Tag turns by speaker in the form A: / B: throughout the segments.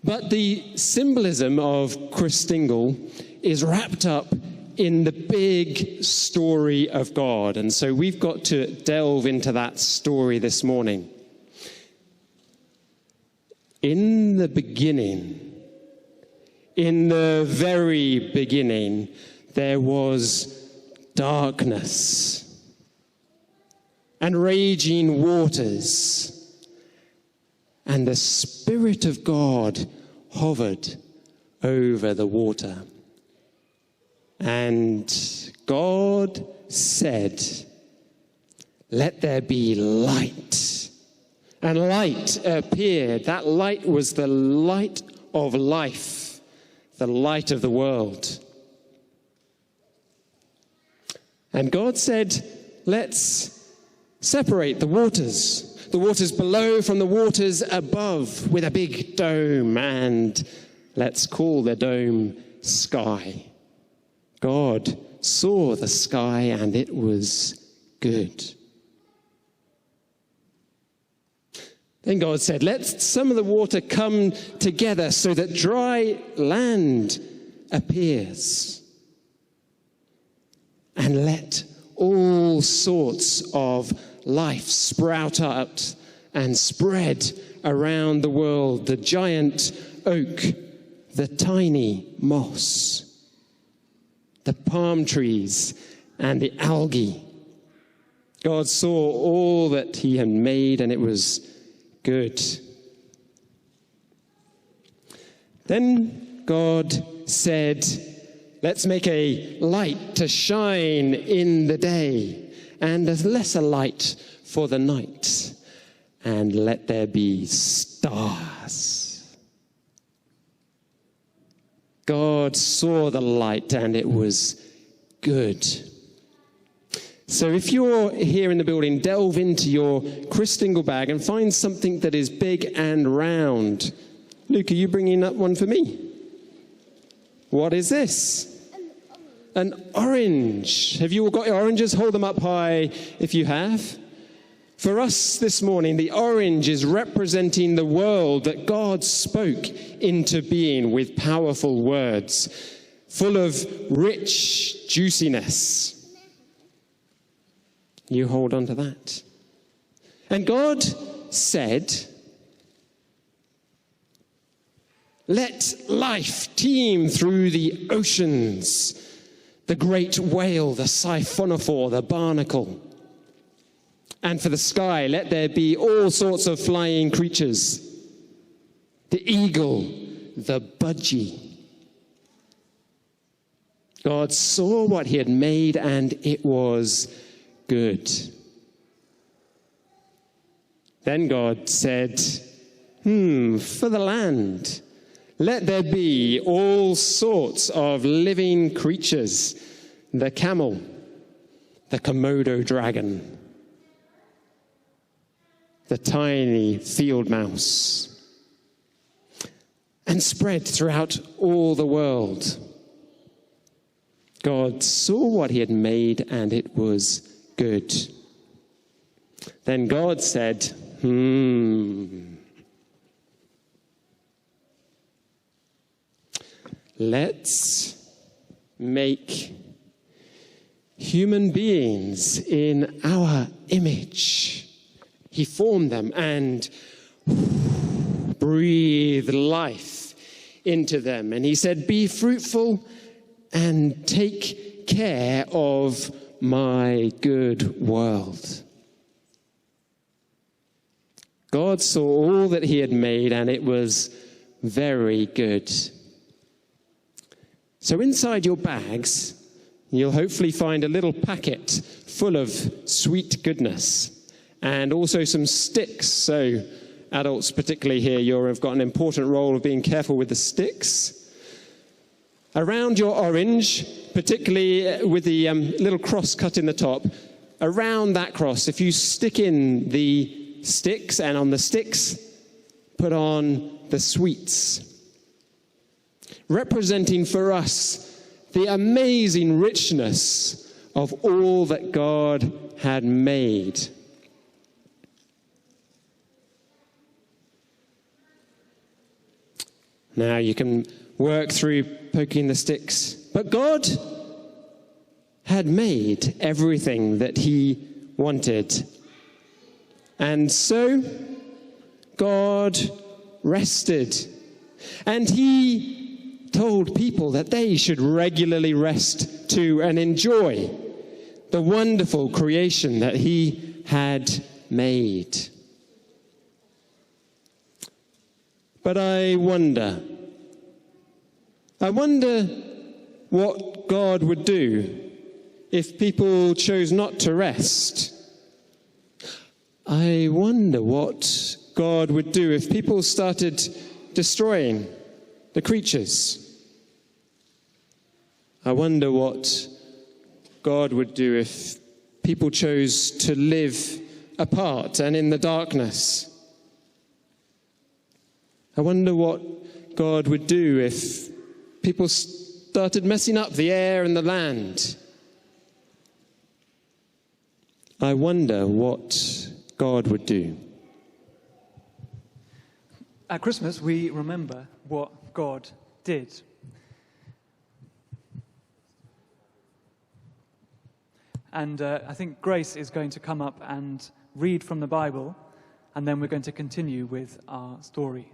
A: But the symbolism of Christingle is wrapped up in the big story of God. And so we've got to delve into that story this morning. In the beginning, in the very beginning, there was darkness and raging waters, and the Spirit of God hovered over the water. And God said, "Let there be light." And light appeared. That light was the light of life, the light of the world. And God said, let's separate the waters below from the waters above with a big dome, and let's call the dome sky. God saw the sky and it was good. Then God said, let some of the water come together so that dry land appears. And let all sorts of life sprout up and spread around the world. The giant oak, the tiny moss, the palm trees, and the algae. God saw all that he had made, and it was good. Then God said, let's make a light to shine in the day, and a lesser light for the night, and let there be stars. God saw the light, and it was good. So if you're here in the building, delve into your Christingle bag and find something that is big and round. Luke, are you bringing up one for me? What is this? An orange. Have you all got your oranges? Hold them up high if you have. For us this morning, the orange is representing the world that God spoke into being with powerful words, full of rich juiciness. You hold on to that. And God said, let life teem through the oceans, the great whale, the siphonophore, the barnacle. And for the sky, let there be all sorts of flying creatures, the eagle, the budgie. God saw what he had made, and it was good. Then God said, for the land, let there be all sorts of living creatures, the camel, the Komodo dragon, the tiny field mouse, and spread throughout all the world. God saw what he had made, and it was good. Then God said, let's make human beings in our image. He formed them and breathed life into them. And he said, be fruitful and take care of my good world. God saw all that he had made, and it was very good. So inside your bags, you'll hopefully find a little packet full of sweet goodness, and also some sticks. So adults particularly here, you've got an important role of being careful with the sticks. Around your orange, particularly with the little cross cut in the top, around that cross, if you stick in the sticks, and on the sticks, put on the sweets, representing for us the amazing richness of all that God had made. Now you can work through poking the sticks. But God had made everything that he wanted. And so God rested. And he told people that they should regularly rest too and enjoy the wonderful creation that he had made. But I wonder what God would do if people chose not to rest. I wonder what God would do if people started destroying the creatures. I wonder what God would do if people chose to live apart and in the darkness. I wonder what God would do if people started messing up the air and the land. I wonder what God would do.
B: At Christmas, we remember what God did. And I think Grace is going to come up and read from the Bible, and then we're going to continue with our story.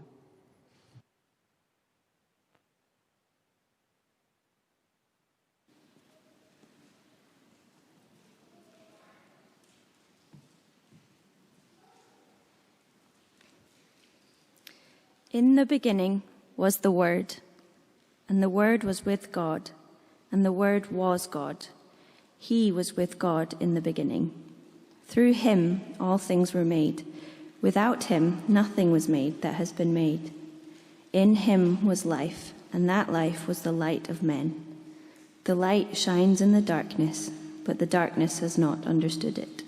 C: In the beginning was the Word, and the Word was with God, and the Word was God. He was with God in the beginning. Through him all things were made. Without him nothing was made that has been made. In him was life, and that life was the light of men. The light shines in the darkness, but the darkness has not understood it.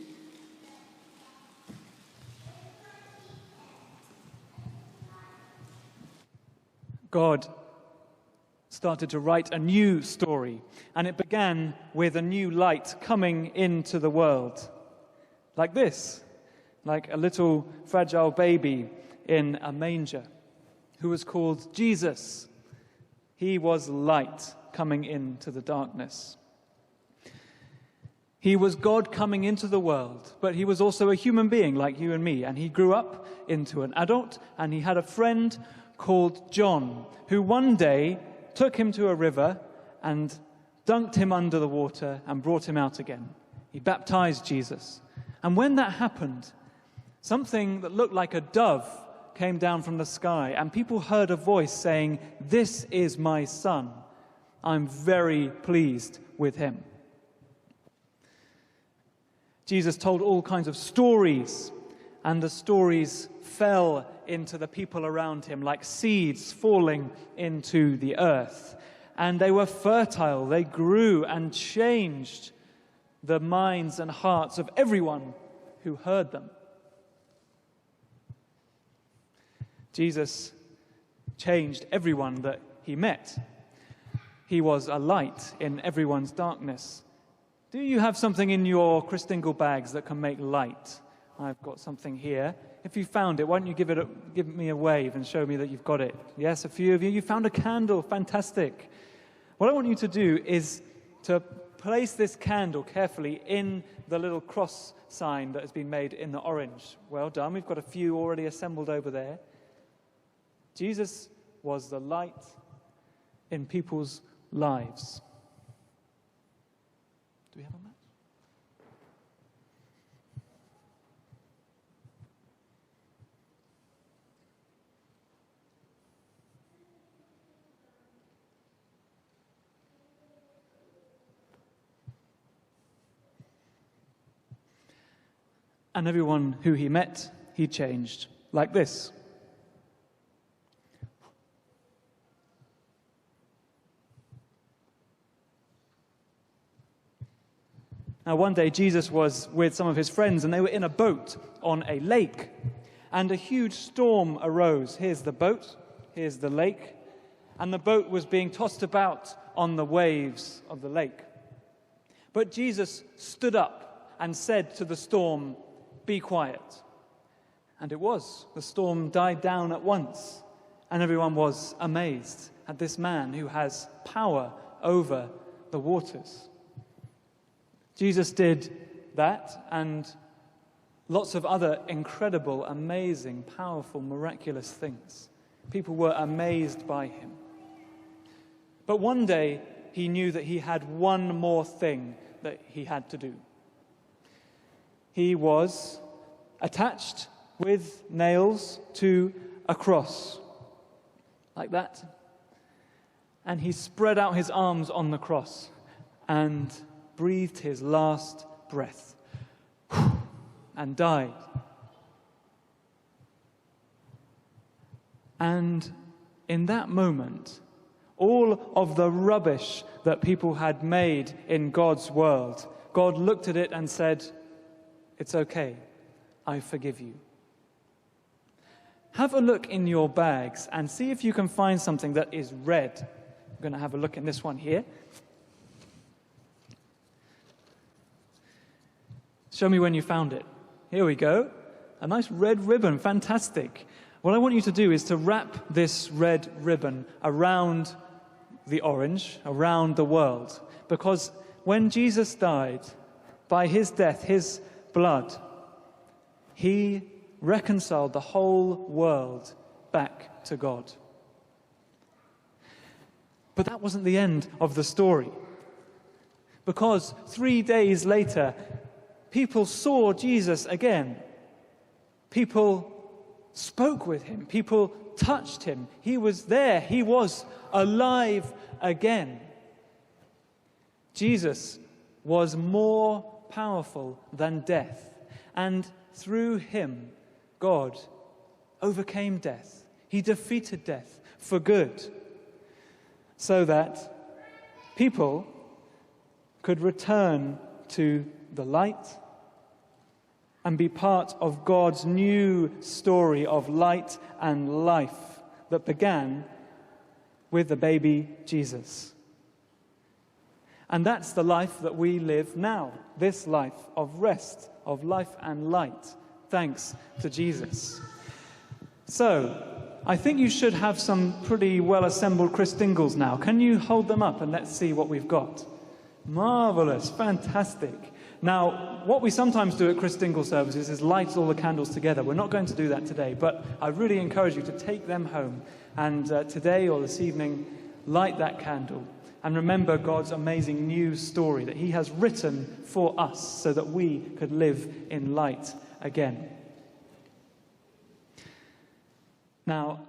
B: God started to write a new story, and it began with a new light coming into the world. Like this, like a little fragile baby in a manger who was called Jesus. He was light coming into the darkness. He was God coming into the world, but he was also a human being like you and me, and he grew up into an adult, and he had a friend called John, who one day took him to a river and dunked him under the water and brought him out again. He baptized Jesus. And when that happened, something that looked like a dove came down from the sky, and people heard a voice saying, "This is my son. I'm very pleased with him." Jesus told all kinds of stories, and the stories fell into the people around him like seeds falling into the earth. And they were fertile, they grew and changed the minds and hearts of everyone who heard them. Jesus changed everyone that he met. He was a light in everyone's darkness. Do you have something in your Christingle bags that can make light? I've got something here. If you found it, why don't you give me a wave and show me that you've got it? Yes, a few of you. You found a candle. Fantastic. What I want you to do is to place this candle carefully in the little cross sign that has been made in the orange. Well done. We've got a few already assembled over there. Jesus was the light in people's lives. Do we have a match? And everyone who he met, he changed like this. Now, one day Jesus was with some of his friends, and they were in a boat on a lake, and a huge storm arose. Here's the boat, here's the lake, and the boat was being tossed about on the waves of the lake. But Jesus stood up and said to the storm, "Be quiet." And it was. The storm died down at once, And everyone was amazed at this man who has power over the waters. Jesus did that and lots of other incredible, amazing, powerful, miraculous things. People were amazed by him. But one day, he knew that he had one more thing that he had to do. He was attached with nails to a cross, like that. And he spread out his arms on the cross and breathed his last breath and died. And in that moment, all of the rubbish that people had made in God's world, God looked at it and said, "It's okay, I forgive you." Have a look in your bags and see if you can find something that is red. I'm going to have a look in this one here. Show me when you found it. Here we go. A nice red ribbon. Fantastic. What I want you to do is to wrap this red ribbon around the orange, around the world. Because when Jesus died, by his death, his blood, he reconciled the whole world back to God. But that wasn't the end of the story. Because 3 days later, people saw Jesus again. People spoke with him. People touched him. He was there. He was alive again. Jesus was more powerful than death. And through him, God overcame death. He defeated death for good, so that people could return to the light and be part of God's new story of light and life that began with the baby Jesus. And that's the life that we live now, this life of rest, of life and light, thanks to Jesus. So, I think you should have some pretty well-assembled Christingles now. Can you hold them up and let's see what we've got? Marvelous, fantastic. Now, what we sometimes do at Christingle services is light all the candles together. We're not going to do that today, but I really encourage you to take them home and today or this evening, light that candle and remember God's amazing new story that he has written for us so that we could live in light again. Now,